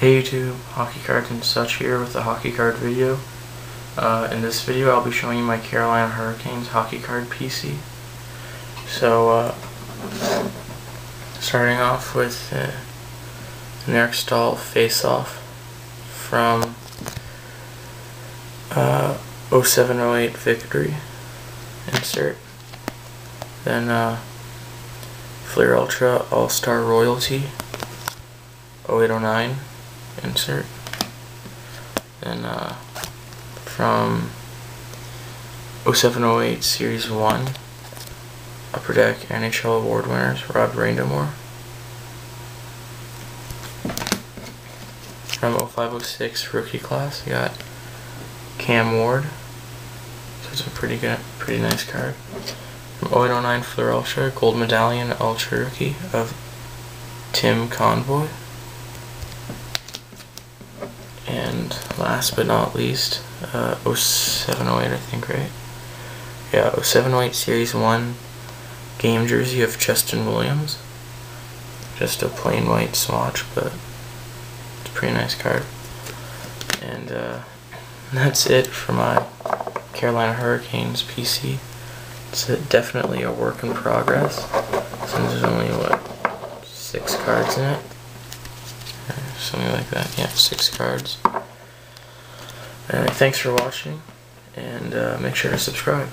Hey YouTube, Hockey Cards and such here with the hockey card video. In this video I'll be showing you my Carolina Hurricanes hockey card PC. So starting off with an Eric Staal face-off from 07-08 Victory insert. Then Fleer Ultra All-Star Royalty 08-09 insert. Then from 07-08 Series 1 Upper Deck NHL Award winners Rod Brind'Amour. From 05-06 Rookie Class, you got Cam Ward. So it's a pretty nice card. From 08-09 Fleer Ultra Gold Medallion Ultra Rookie of Tim Convoy. And last but not least, 07-08, I think, right? Yeah, 07-08 Series 1 game jersey of Justin Williams. Just a plain white swatch, but it's a pretty nice card. And that's it for my Carolina Hurricanes PC. It's definitely a work in progress, since there's only, 6 cards in it? Something like that. Yeah, 6 cards. Thanks for watching, and make sure to subscribe.